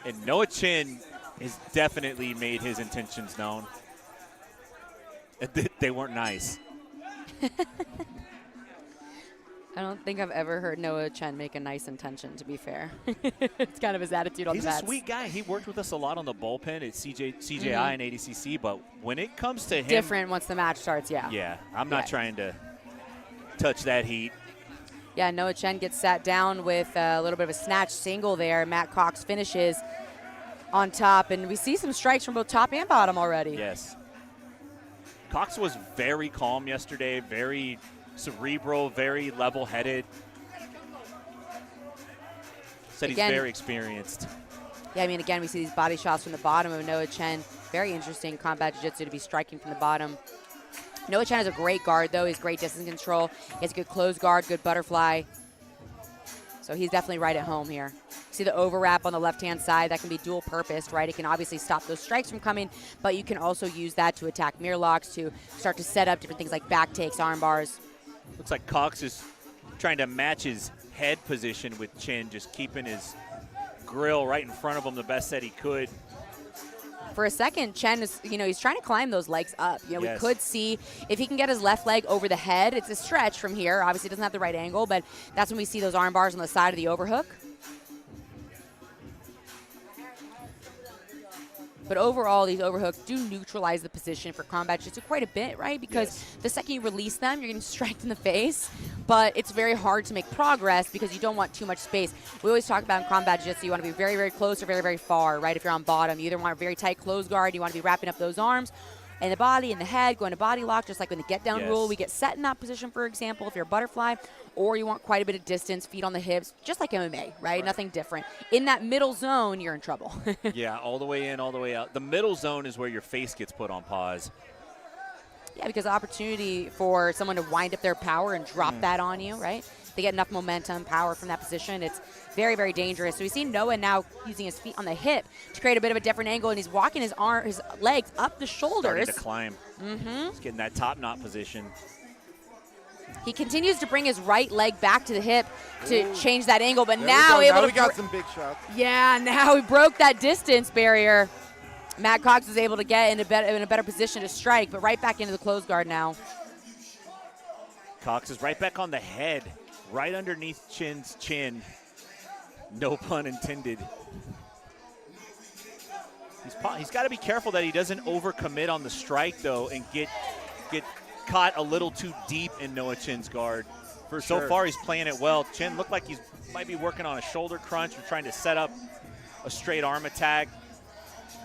And Noah Chen has definitely made his intentions known. They weren't nice. I don't think I've ever heard Noah Chen make a nice intention, to be fair. It's kind of his attitude on the mats. He's a sweet guy. He worked with us a lot on the bullpen at CJI and ADCC, but when it comes to him. Different once the match starts, yeah. Yeah, I'm not trying to touch that heat. Yeah, Noah Chen gets sat down with a little bit of a snatch single there. Matt Cox finishes on top, and we see some strikes from both top and bottom already. Yes. Cox was very calm yesterday, very cerebral, very level-headed. Said he's very experienced. Yeah, I mean, again, we see these body shots from the bottom of Noah Chen. Very interesting combat jiu-jitsu to be striking from the bottom. Noah Chen has a great guard, though. He has great distance control. He has good close guard, good butterfly. So he's definitely right at home here. See the overwrap on the left-hand side? That can be dual-purposed, right? It can obviously stop those strikes from coming, but you can also use that to attack mirror locks, to start to set up different things like back takes, arm bars. Looks like Cox is trying to match his head position with Chen, just keeping his grill right in front of him the best that he could. For a second, Chen is, he's trying to climb those legs up. We could see if he can get his left leg over the head. It's a stretch from here. Obviously, it doesn't have the right angle, but that's when we see those arm bars on the side of the overhook. But overall, these overhooks do neutralize the position for combat jiu-jitsu quite a bit, right? Because the second you release them, you're getting striked in the face. But it's very hard to make progress because you don't want too much space. We always talk about in combat jiu-jitsu, you want to be very, very close or very, very far, right? If you're on bottom, you either want a very tight close guard, you want to be wrapping up those arms, and the body and the head, going to body lock, just like in the get-down rule. We get set in that position, for example, if you're a butterfly, or you want quite a bit of distance, feet on the hips, just like MMA, right? Nothing different. In that middle zone, you're in trouble. Yeah, all the way in, all the way out. The middle zone is where your face gets put on pause. Yeah, because the opportunity for someone to wind up their power and drop that on you, right? They get enough momentum, power from that position. It's very, very dangerous. So we see Noah now using his feet on the hip to create a bit of a different angle, and he's walking his legs up the shoulders. Starting to climb. He's getting that top knot position. He continues to bring his right leg back to the hip to change that angle, but now we got some big shots. Yeah, now he broke that distance barrier. Matt Cox is able to get in a better position to strike, but right back into the close guard now. Cox is right back on the head, right underneath Chen's chin. No pun intended. He's got to be careful that he doesn't overcommit on the strike, though, and get caught a little too deep in Noah Chen's guard. So far, he's playing it well. Chen looked like he might be working on a shoulder crunch or trying to set up a straight arm attack.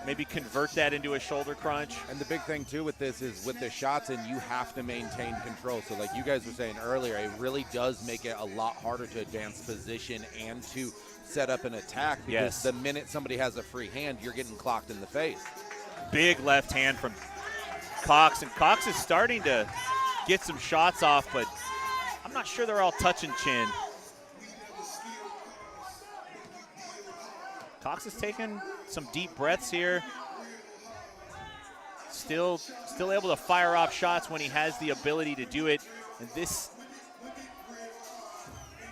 Maybe convert that into a shoulder crunch. And the big thing, too, with this is with the shots, and you have to maintain control. So like you guys were saying earlier, it really does make it a lot harder to advance position and to set up an attack, because the minute somebody has a free hand, you're getting clocked in the face. Big left hand from Cox, and Cox is starting to get some shots off, but I'm not sure they're all touching Chen. Cox is taking some deep breaths here. Still able to fire off shots when he has the ability to do it. And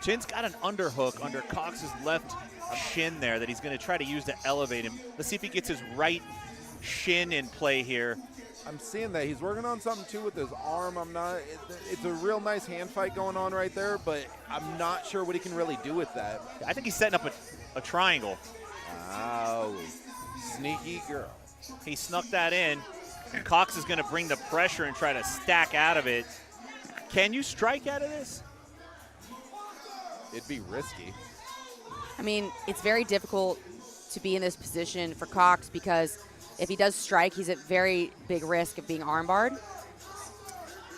Chen's got an underhook under Cox's left shin there that he's going to try to use to elevate him. Let's see if he gets his right shin in play here. I'm seeing that he's working on something too with his arm. It's a real nice hand fight going on right there, but I'm not sure what he can really do with that. I think he's setting up a triangle. Wow, sneaky girl. He snuck that in. And Cox is going to bring the pressure and try to stack out of it. Can you strike out of this? It'd be risky. I mean, it's very difficult to be in this position for Cox, because if he does strike, he's at very big risk of being armbarred.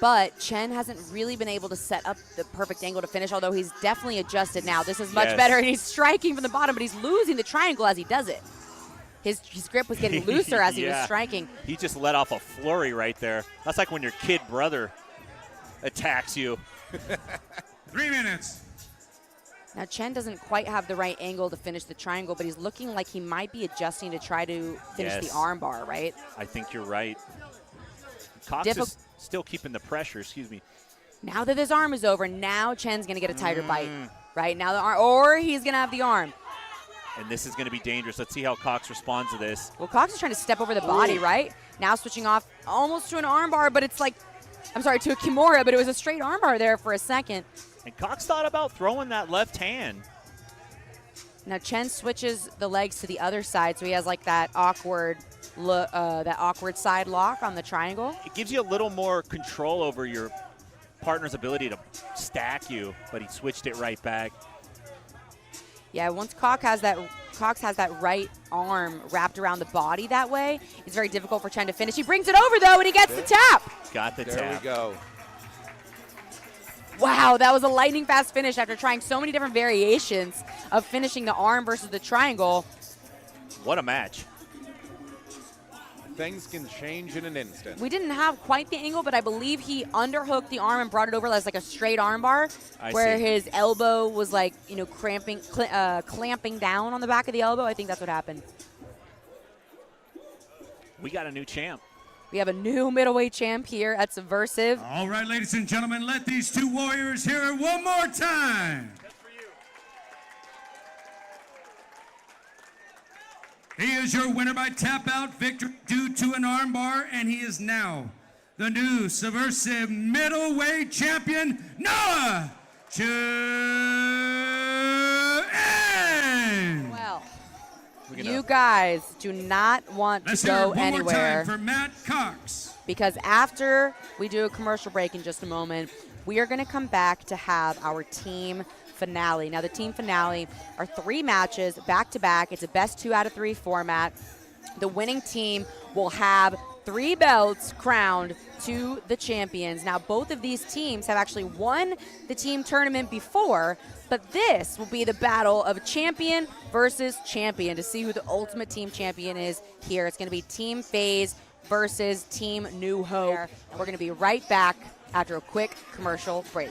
But Chen hasn't really been able to set up the perfect angle to finish, although he's definitely adjusted now. This is much better, and he's striking from the bottom, but he's losing the triangle as he does it. His grip was getting looser as he was striking. He just let off a flurry right there. That's like when your kid brother attacks you. 3 minutes. Now, Chen doesn't quite have the right angle to finish the triangle, but he's looking like he might be adjusting to try to finish the arm bar, right? I think you're right. Cox is still keeping the pressure, excuse me. Now that his arm is over, now Chen's going to get a tighter bite, right? Now the arm, or he's going to have the arm. And this is going to be dangerous. Let's see how Cox responds to this. Well, Cox is trying to step over the body, right? Now switching off almost to an armbar, but it's like, I'm sorry, to a Kimura, but it was a straight armbar there for a second. And Cox thought about throwing that left hand. Now Chen switches the legs to the other side, so he has like that awkward side lock on the triangle. It gives you a little more control over your partner's ability to stack you, but he switched it right back. Yeah, once Cox has that right arm wrapped around the body that way, it's very difficult for Chen to finish. He brings it over though, and he gets the tap. Got the tap. There we go. Wow, that was a lightning fast finish after trying so many different variations of finishing the arm versus the triangle. What a match. Things can change in an instant. We didn't have quite the angle, but I believe he underhooked the arm and brought it over as like a straight arm bar, where his elbow was like, you know, clamping down on the back of the elbow. I think that's what happened. We got a new champ. We have a new middleweight champ here at Subversiv. All right, ladies and gentlemen, let these two warriors hear it one more time. He is your winner by tap out victory due to an armbar, and he is now the new Subversiv middleweight champion, Noah Chen. Well, you guys do not want to go anywhere. More time for Matt Cox. Because after we do a commercial break in just a moment, we are going to come back to have our team finale. Now, the team finale are 3 matches back-to-back. It's a best 2 out of 3 format. The winning team will have 3 belts crowned to the champions. Now, both of these teams have actually won the team tournament before, but this will be the battle of champion versus champion to see who the ultimate team champion is here. It's going to be Team FaZe versus Team New Hope. We're going to be right back after a quick commercial break.